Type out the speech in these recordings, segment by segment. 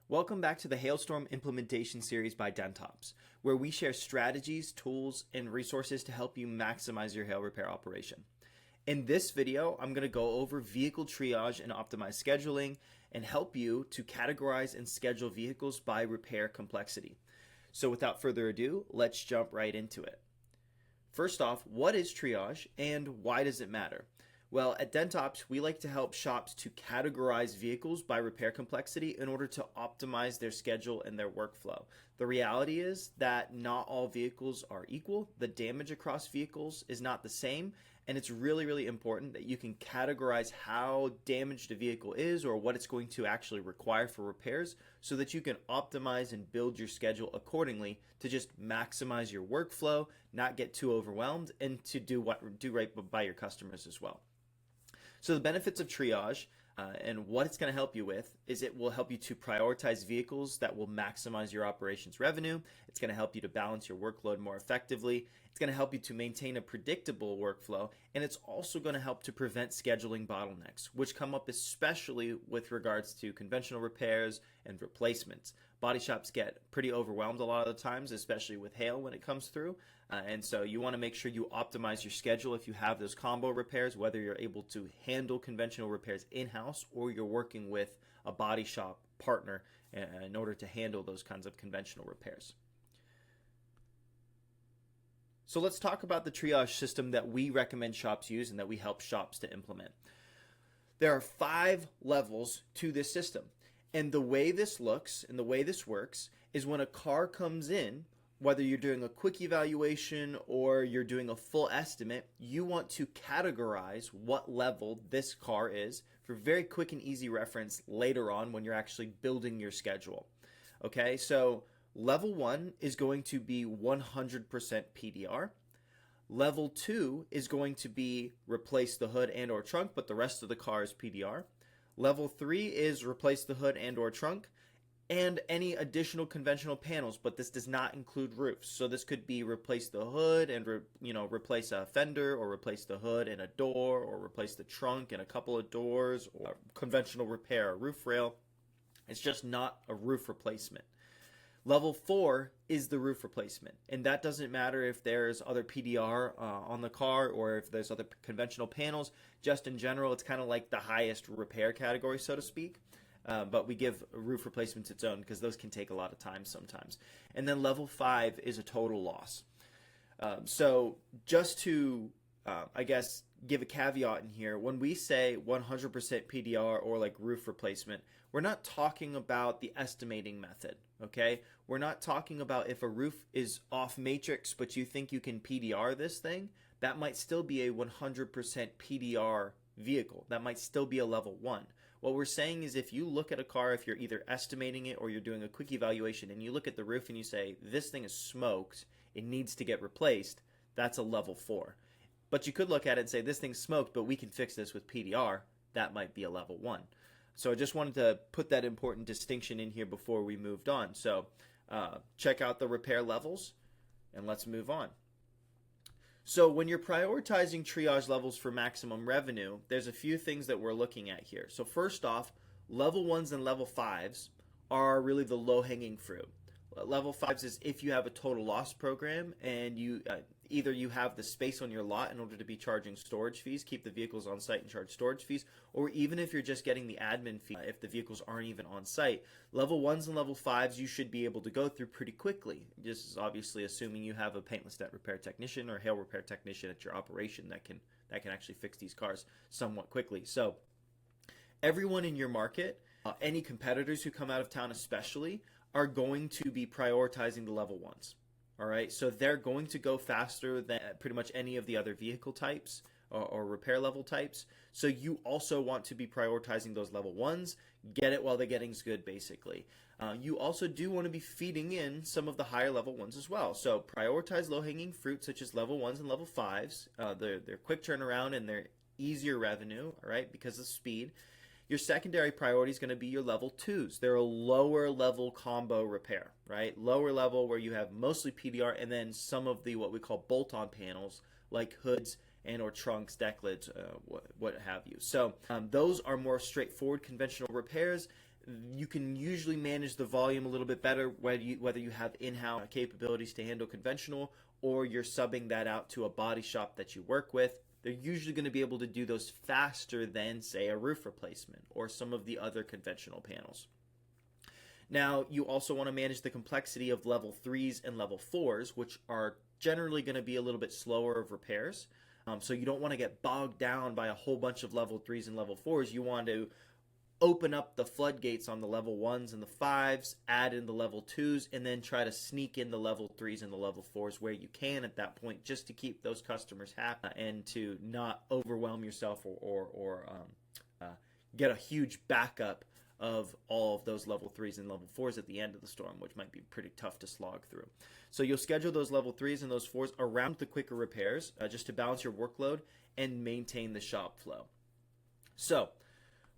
Welcome back to the Hailstorm Implementation Series by Dent Ops, where we share strategies, tools, and resources to help you maximize your hail repair operation. In this video, I'm going to go over vehicle triage and optimize scheduling and help you to categorize and schedule vehicles by repair complexity. So without further ado, let's jump right into it. First off, what is triage and why does it matter? Well, at Dent Ops, we like to help shops to categorize vehicles by repair complexity in order to optimize their schedule and their workflow. The reality is that not all vehicles are equal. The damage across vehicles is not the same, and it's really important that you can categorize how damaged a vehicle is or what it's going to actually require for repairs so that you can optimize and build your schedule accordingly to just maximize your workflow, not get too overwhelmed, and to do right by your customers as well. So the benefits of triage and what it's going to help you with is it will help you to prioritize vehicles that will maximize your operations revenue. It's going to help you to balance your workload more effectively. It's going to help you to maintain a predictable workflow, and it's also going to help to prevent scheduling bottlenecks, which come up especially with regards to conventional repairs and replacements. Body shops get pretty overwhelmed a lot of the times, especially with hail when it comes through. And so you want to make sure you optimize your schedule if you have those combo repairs, whether you're able to handle conventional repairs in-house or you're working with a body shop partner in order to handle those kinds of conventional repairs. So let's talk about the triage system that we recommend shops use and that we help shops to implement. There are 5 levels to this system. And the way this looks and the way this works is when a car comes in, whether you're doing a quick evaluation or you're doing a full estimate, you want to categorize what level this car is for very quick and easy reference later on when you're actually building your schedule. Okay, so level 1 is going to be 100% PDR. Level 2 is going to be replace the hood and or trunk, but the rest of the car is PDR. Level 3 is replace the hood and or trunk and any additional conventional panels, but this does not include roofs. So this could be replace the hood and replace a fender, or replace the hood and a door, or replace the trunk and a couple of doors, or conventional repair, a roof rail. It's just not a roof replacement. Level 4 is the roof replacement, and that doesn't matter if there's other PDR on the car or if there's other conventional panels. Just in general, it's kind of like the highest repair category, so to speak. But we give roof replacements its own because those can take a lot of time sometimes. And then level 5 is a total loss. So just to, give a caveat in here, when we say 100% PDR or like roof replacement, we're not talking about the estimating method, okay? We're not talking about if a roof is off matrix, but you think you can PDR this thing, that might still be a 100% PDR vehicle. That might still be a level 1. What we're saying is if you look at a car, if you're either estimating it or you're doing a quick evaluation and you look at the roof and you say, this thing is smoked, it needs to get replaced, that's a level 4. But you could look at it and say, this thing's smoked, but we can fix this with PDR. That might be a level 1. So I just wanted to put that important distinction in here before we moved on. So check out the repair levels and let's move on. So when you're prioritizing triage levels for maximum revenue, there's a few things that we're looking at here. So first off, level 1s and level 5s are really the low-hanging fruit. Level 5s is if you have a total loss program and you either you have the space on your lot in order to be charging storage fees, keep the vehicles on site and charge storage fees, or even if you're just getting the admin fee if the vehicles aren't even on site. Level 1s and level 5s you should be able to go through pretty quickly. This is obviously assuming you have a paintless dent repair technician or hail repair technician at your operation that can actually fix these cars somewhat quickly. So everyone in your market, any competitors who come out of town especially, are going to be prioritizing the level 1s. All right, so they're going to go faster than pretty much any of the other vehicle types or repair level types. So you also want to be prioritizing those level 1s. Get it while the getting's good, basically. You also do want to be feeding in some of the higher level 1s as well. So prioritize low-hanging fruit such as level 1s and level 5s. They're quick turnaround and they're easier revenue, all right, because of speed. Your secondary priority is going to be your level 2s. They're a lower level combo repair, right? Lower level where you have mostly PDR and then some of the what we call bolt-on panels like hoods and or trunks, deck lids, what have you. So those are more straightforward conventional repairs. You can usually manage the volume a little bit better whether you have in-house capabilities to handle conventional or you're subbing that out to a body shop that you work with. They're usually going to be able to do those faster than, say, a roof replacement or some of the other conventional panels. Now, you also want to manage the complexity of level 3s and level 4s, which are generally going to be a little bit slower of repairs. So you don't want to get bogged down by a whole bunch of level 3s and level 4s. You want to open up the floodgates on the level 1s and the 5s, add in the level 2s, and then try to sneak in the level 3s and the level 4s where you can at that point, just to keep those customers happy and to not overwhelm yourself or get a huge backup of all of those level 3s and level 4s at the end of the storm, which might be pretty tough to slog through. So you'll schedule those level 3s and those 4s around the quicker repairs just to balance your workload and maintain the shop flow. So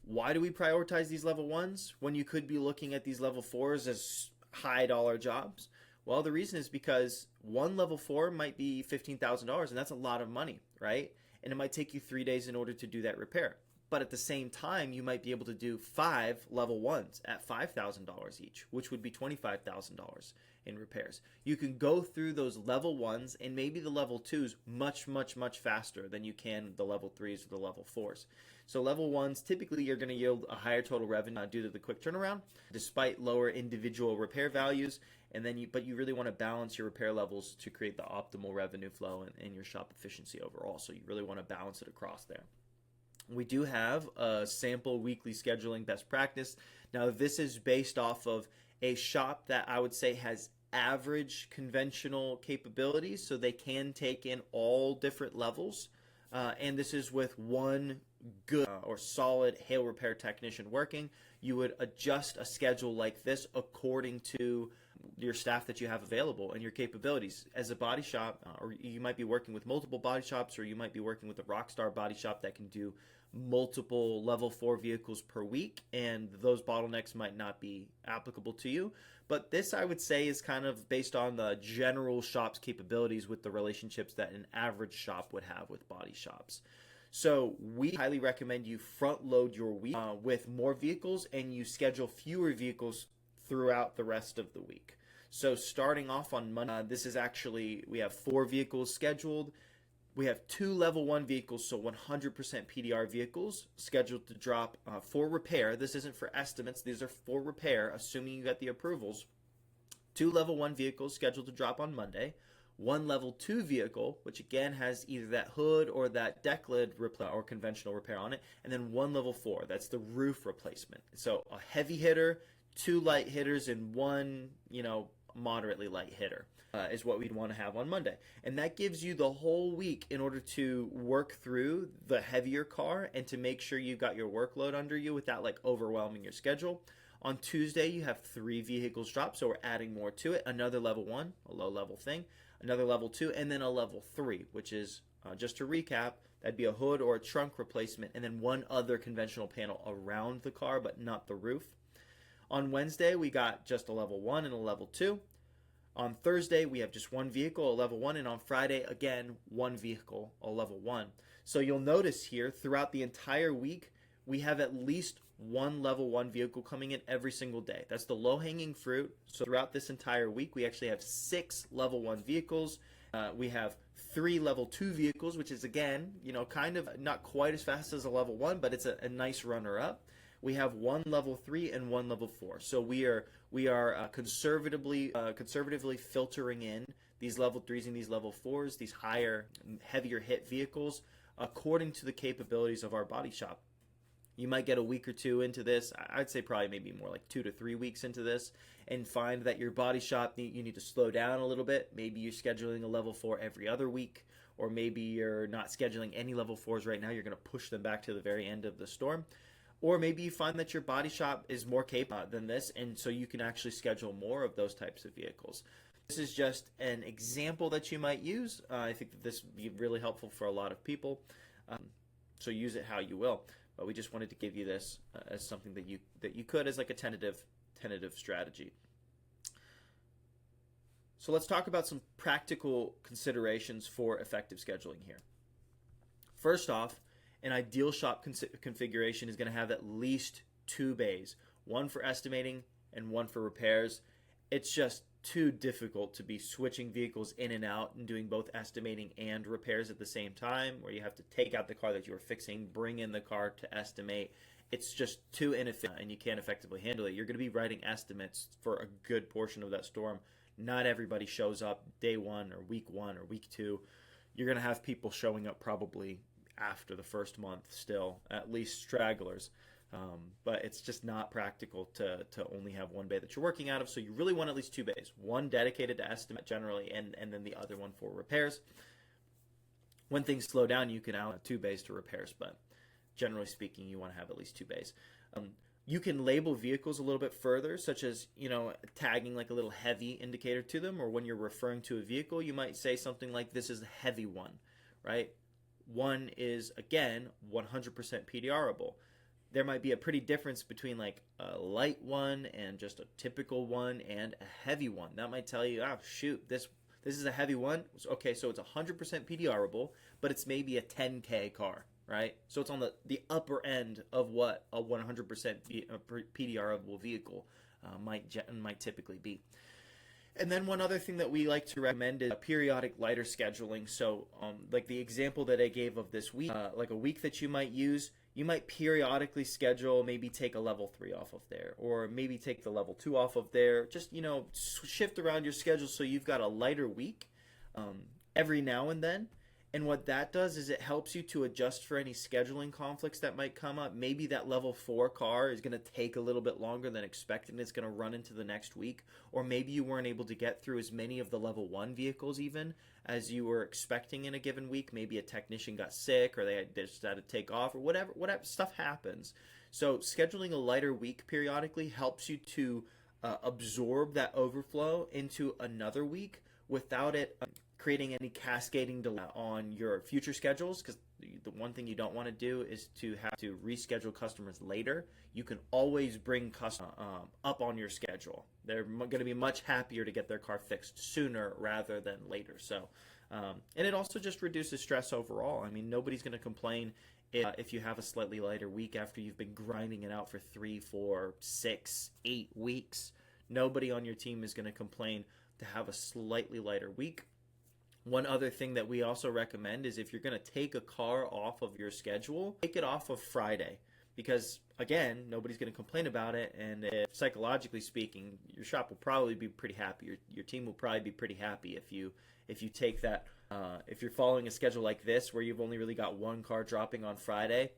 why do we prioritize these level 1s when you could be looking at these level 4s as high dollar jobs? Well, the reason is because one level 4 might be $15,000, and that's a lot of money, right? And it might take you 3 days in order to do that repair. But at the same time, you might be able to do 5 level 1s at $5,000 each, which would be $25,000 in repairs. You can go through those level 1s and maybe the level 2s much, much, much faster than you can the level 3s or the level 4s. So level 1s, typically you're going to yield a higher total revenue due to the quick turnaround, despite lower individual repair values. And then but you really want to balance your repair levels to create the optimal revenue flow and your shop efficiency overall. So you really want to balance it across there. We do have a sample weekly scheduling best practice. Now, this is based off of a shop that I would say has average conventional capabilities, so they can take in all different levels. And this is with one good or solid hail repair technician working. You would adjust a schedule like this according to your staff that you have available and your capabilities. As a body shop, or you might be working with multiple body shops, or you might be working with a Rockstar body shop that can do multiple level 4 vehicles per week, and those bottlenecks might not be applicable to you. But this, I would say, is kind of based on the general shop's capabilities with the relationships that an average shop would have with body shops. So we highly recommend you front load your week with more vehicles, and you schedule fewer vehicles throughout the rest of the week. So starting off on Monday, this is actually, we have 4 vehicles scheduled. We have 2 level 1 vehicles, so 100% PDR vehicles scheduled to drop for repair. This isn't for estimates. These are for repair, assuming you got the approvals. 2 level 1 vehicles scheduled to drop on Monday. 1 level 2 vehicle, which again has either that hood or that deck lid or conventional repair on it. And then 1 level 4, that's the roof replacement. So a heavy hitter, 2 light hitters, and 1, moderately light hitter. Is what we'd want to have on Monday. And that gives you the whole week in order to work through the heavier car and to make sure you've got your workload under you without overwhelming your schedule. On Tuesday, you have 3 vehicles drop, so we're adding more to it. Another level 1, a low level thing, another level 2, and then a level 3, which is, just to recap, that'd be a hood or a trunk replacement, and then 1 other conventional panel around the car, but not the roof. On Wednesday, we got just a level 1 and a level 2. On Thursday, we have just 1 vehicle, a level 1, and on Friday, again, 1 vehicle, a level 1. So you'll notice here, throughout the entire week, we have at least 1 level 1 vehicle coming in every single day. That's the low-hanging fruit. So throughout this entire week, we actually have 6 level 1 vehicles. We have 3 level 2 vehicles, which is, again, kind of not quite as fast as a level 1, but it's a nice runner-up. We have 1 level 3 and 1 level 4. So we are conservatively filtering in these level 3s and these level 4s, these higher, heavier hit vehicles, according to the capabilities of our body shop. You might get a week or 2 into this. I'd say probably maybe more like 2 to 3 weeks into this, and find that your body shop, you need to slow down a little bit. Maybe you're scheduling a level 4 every other week, or maybe you're not scheduling any level 4s right now. You're going to push them back to the very end of the storm. Or maybe you find that your body shop is more capable than this, and so you can actually schedule more of those types of vehicles. This is just an example that you might use. I think that this would be really helpful for a lot of people, so use it how you will. But we just wanted to give you this as something that you could as like a tentative strategy. So let's talk about some practical considerations for effective scheduling here. First off, an ideal shop configuration is going to have at least 2 bays, one for estimating and one for repairs. It's just too difficult to be switching vehicles in and out and doing both estimating and repairs at the same time, where you have to take out the car that you were fixing, bring in the car to estimate. It's just too inefficient and you can't effectively handle it. You're going to be writing estimates for a good portion of that storm. Not everybody shows up day 1 or week 1 or week 2. You're going to have people showing up probably after the first month still, at least stragglers. But it's just not practical to only have one bay that you're working out of. So you really want at least 2 bays. One dedicated to estimate generally, and then the other one for repairs. When things slow down, you can allocate 2 bays to repairs, but generally speaking, you want to have at least 2 bays. You can label vehicles a little bit further, such as, tagging like a little heavy indicator to them, or when you're referring to a vehicle, you might say something like, this is a heavy one, right? One is, again, 100% PDRable. There might be a pretty difference between like a light one and just a typical one and a heavy one. That might tell you, oh shoot, this is a heavy one. Okay, so it's 100% PDRable, but it's maybe a 10K car, right? So it's on the upper end of what a 100% PDRable vehicle might typically be. And then one other thing that we like to recommend is periodic lighter scheduling. So like the example that I gave of this week, like a week that you might use, you might periodically schedule, maybe take a level 3 off of there, or maybe take the level 2 off of there. Just, shift around your schedule so you've got a lighter week every now and then. And what that does is it helps you to adjust for any scheduling conflicts that might come up. Maybe that level 4 car is going to take a little bit longer than expected and it's going to run into the next week. Or maybe you weren't able to get through as many of the level 1 vehicles even as you were expecting in a given week. Maybe a technician got sick or they just had to take off or whatever stuff happens. So scheduling a lighter week periodically helps you to absorb that overflow into another week without it creating any cascading delay on your future schedules, because the one thing you don't want to do is to have to reschedule customers later. You can always bring customers up on your schedule. They're going to be much happier to get their car fixed sooner rather than later. So, and it also just reduces stress overall. I mean, nobody's going to complain if you have a slightly lighter week after you've been grinding it out for 3, 4, 6, 8 weeks. Nobody on your team is going to complain to have a slightly lighter week. One other thing that we also recommend is if you're going to take a car off of your schedule, take it off of Friday, because again, nobody's going to complain about it, and psychologically speaking, your shop will probably be pretty happy. Your team will probably be pretty happy if you take that. If you're following a schedule like this where you've only really got one car dropping on Friday,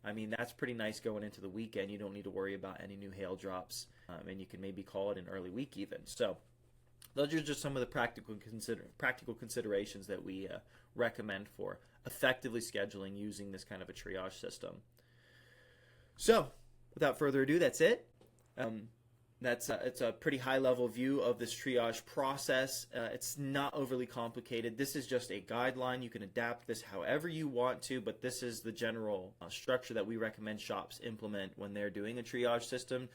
I mean, that's pretty nice going into the weekend. You don't need to worry about any new hail drops, and you can maybe call it an early week even. So those are just some of the practical considerations that we recommend for effectively scheduling using this kind of a triage system. So, without further ado, that's it. It's a pretty high-level view of this triage process. It's not overly complicated. This is just a guideline. You can adapt this however you want to, but this is the general structure that we recommend shops implement when they're doing a triage system.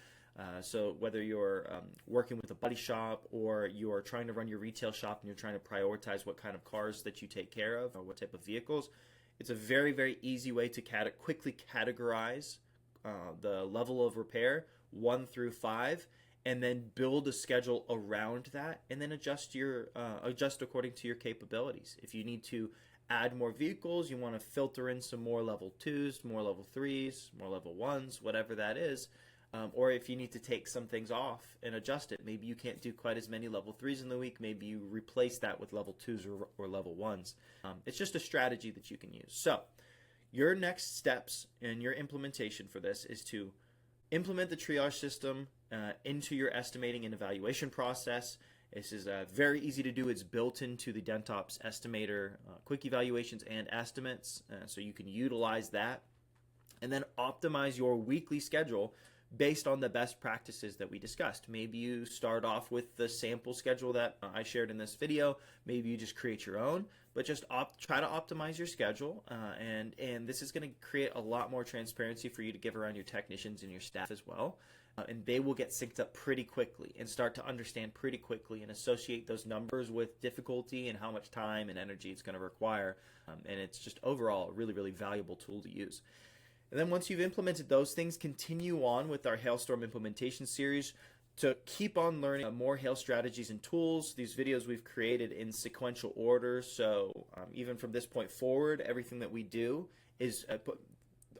So whether you're working with a body shop or you're trying to run your retail shop and you're trying to prioritize what kind of cars that you take care of or what type of vehicles, it's a very, very easy way to quickly categorize the level of repair 1 through 5, and then build a schedule around that, and then adjust according to your capabilities. If you need to add more vehicles, you want to filter in some more level 2s, more level 3s, more level 1s, whatever that is. Or if you need to take some things off and adjust it, maybe you can't do quite as many level 3s in the week, maybe you replace that with level 2s or level 1s. It's just a strategy that you can use. So your next steps in your implementation for this is to implement the triage system into your estimating and evaluation process. This is very easy to do. It's built into the Dent Ops Estimator quick evaluations and estimates, so you can utilize that. And then optimize your weekly schedule based on the best practices that we discussed. Maybe you start off with the sample schedule that I shared in this video. Maybe you just create your own, but just try to optimize your schedule. And this is going to create a lot more transparency for you to give around your technicians and your staff as well. And they will get synced up pretty quickly and start to understand pretty quickly and associate those numbers with difficulty and how much time and energy it's going to require. And it's just overall a really, really valuable tool to use. And then once you've implemented those things, continue on with our Hailstorm implementation series to keep on learning more hail strategies and tools. These videos we've created in sequential order, so even from this point forward, everything that we do is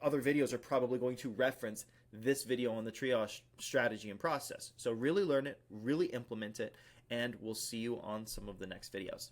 other videos are probably going to reference this video on the triage strategy and process. So really learn it, really implement it, and we'll see you on some of the next videos.